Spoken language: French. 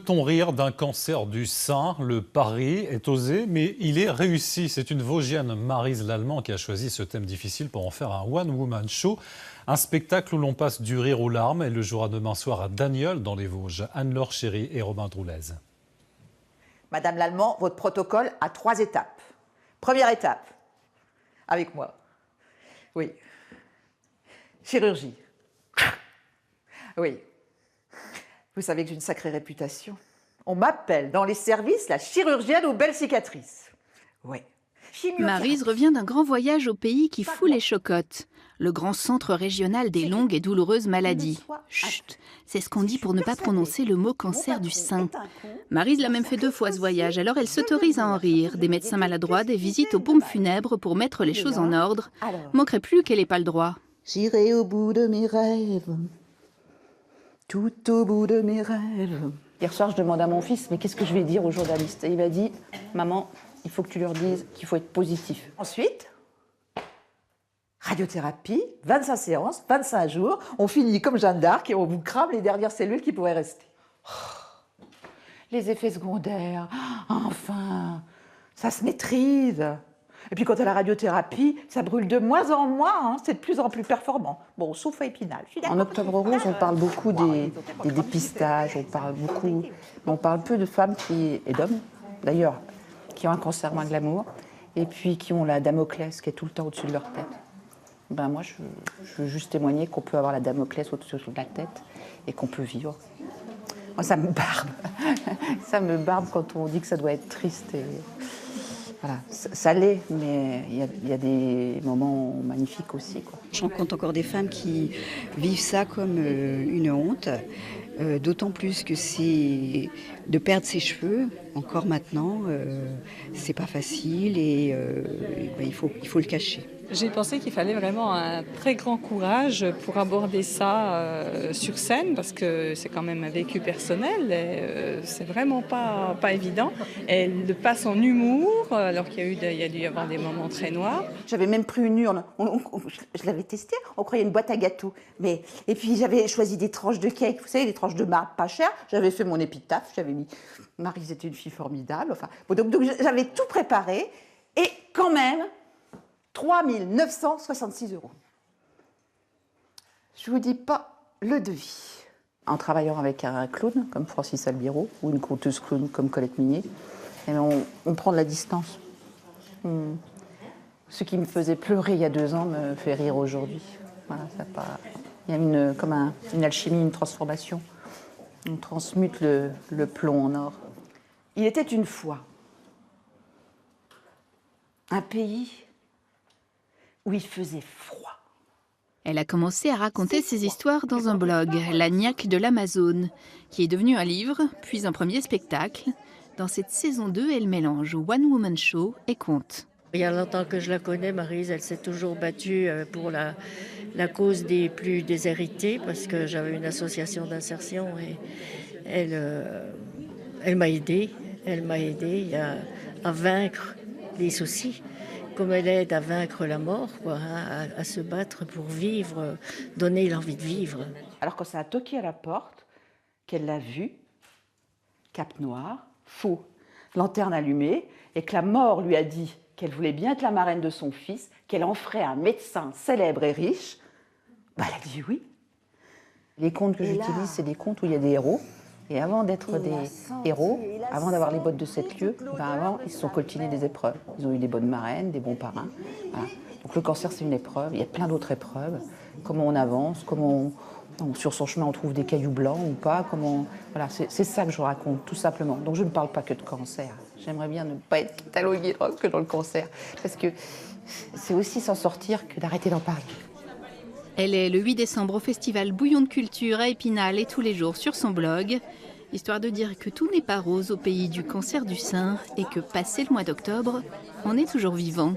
Peut-on rire d'un cancer du sein? Le pari est osé, mais il est réussi. C'est une Vosgienne, Maryse Lallemand, qui a choisi ce thème difficile pour en faire un one-woman show. Un spectacle où l'on passe du rire aux larmes. Elle le jouera demain soir à Dagnols, dans les Vosges. Anne-Laure Chéry et Robin Droulez. Madame Lallemand, votre protocole a 3 étapes. Première étape, avec moi. Oui. Chirurgie. Oui. Vous savez que j'ai une sacrée réputation. On m'appelle dans les services la chirurgienne aux belles cicatrices. Oui. Maryse revient d'un grand voyage au pays qui fout les chocottes. Le grand centre régional des longues et douloureuses maladies. Chut, c'est ce qu'on dit pour ne pas prononcer le mot cancer du sein. Maryse l'a même fait 2 fois ce voyage, alors elle s'autorise à en rire. Des médecins maladroits, des visites aux pompes funèbres pour mettre les choses en ordre. Manquerait plus qu'elle n'ait pas le droit. J'irai au bout de mes rêves, tout au bout de mes rêves. Hier soir, je demande à mon fils, mais qu'est-ce que je vais dire aux journalistes? Et il m'a dit, maman, il faut que tu leur dises qu'il faut être positif. Ensuite, radiothérapie, 25 séances, 25 jours. On finit comme Jeanne d'Arc et on vous crame les dernières cellules qui pourraient rester. Oh, les effets secondaires, enfin, ça se maîtrise. Et puis quand à la radiothérapie, ça brûle de moins en moins, hein, c'est de plus en plus performant. Bon, sauf à Épinal. En Octobre Rose, on parle beaucoup des dépistages, on parle peu de femmes et d'hommes, d'ailleurs, qui ont un cancer moins glamour, et puis qui ont la Damoclès qui est tout le temps au-dessus de leur tête. Ben moi, je veux juste témoigner qu'on peut avoir la Damoclès au-dessus de la tête et qu'on peut vivre. Moi, ça me barbe. Ça me barbe quand on dit que ça doit être triste. Et voilà, ça l'est, mais il y a des moments magnifiques aussi, quoi. Je rencontre encore des femmes qui vivent ça comme une honte, d'autant plus que c'est de perdre ses cheveux, encore maintenant, c'est pas facile et il faut le cacher. J'ai pensé qu'il fallait vraiment un très grand courage pour aborder ça sur scène, parce que c'est quand même un vécu personnel et c'est vraiment pas évident. Elle le passe en humour, alors qu'il y a dû y avoir des moments très noirs. J'avais même pris une urne, je l'avais testée, on croyait une boîte à gâteaux. Et puis j'avais choisi des tranches de cake, vous savez, des tranches de marbre pas chères. J'avais fait mon épitaphe, j'avais mis Maryse était une fille formidable. Enfin, bon, donc j'avais tout préparé et quand même 3 966 €. Je vous dis pas le devis. En travaillant avec un clown comme Francis Albiro ou une conteuse clown comme Colette Minier, on prend de la distance. Ce qui me faisait pleurer il y a 2 ans me fait rire aujourd'hui. Voilà, il y a comme une alchimie, une transformation. On transmute le plomb en or. Il était une fois un pays où il faisait froid. Elle a commencé à raconter ses histoires dans un blog, La Niaque de l'Amazone, qui est devenu un livre, puis un premier spectacle. Dans cette saison 2, elle mélange One Woman Show et conte. Il y a longtemps que je la connais, Maryse, elle s'est toujours battue pour la cause des plus déshérités, parce que j'avais une association d'insertion et elle m'a aidée. Elle m'a aidée à vaincre les soucis, comme elle aide à vaincre la mort, quoi, hein, à se battre pour vivre, donner l'envie de vivre. Alors quand ça a toqué à la porte, qu'elle l'a vu, cap noir, faux, lanterne allumée, et que la mort lui a dit qu'elle voulait bien être la marraine de son fils, qu'elle en ferait un médecin célèbre et riche, bah elle a dit oui. Les contes que j'utilise, c'est des contes où il y a des héros. Et avant d'être des héros, avant d'avoir les bottes de 7 lieues, avant, ils se sont coltinés des épreuves. Ils ont eu des bonnes marraines, des bons parrains. Voilà. Donc le cancer, c'est une épreuve. Il y a plein d'autres épreuves. Comment on avance, sur son chemin, on trouve des cailloux blancs ou pas. Voilà, c'est ça que je raconte, tout simplement. Donc je ne parle pas que de cancer. J'aimerais bien ne pas être cataloguée que dans le cancer. Parce que c'est aussi s'en sortir que d'arrêter d'en parler. Elle est le 8 décembre au festival Bouillon de Culture à Épinal et tous les jours sur son blog, histoire de dire que tout n'est pas rose au pays du cancer du sein et que, passé le mois d'octobre, on est toujours vivant.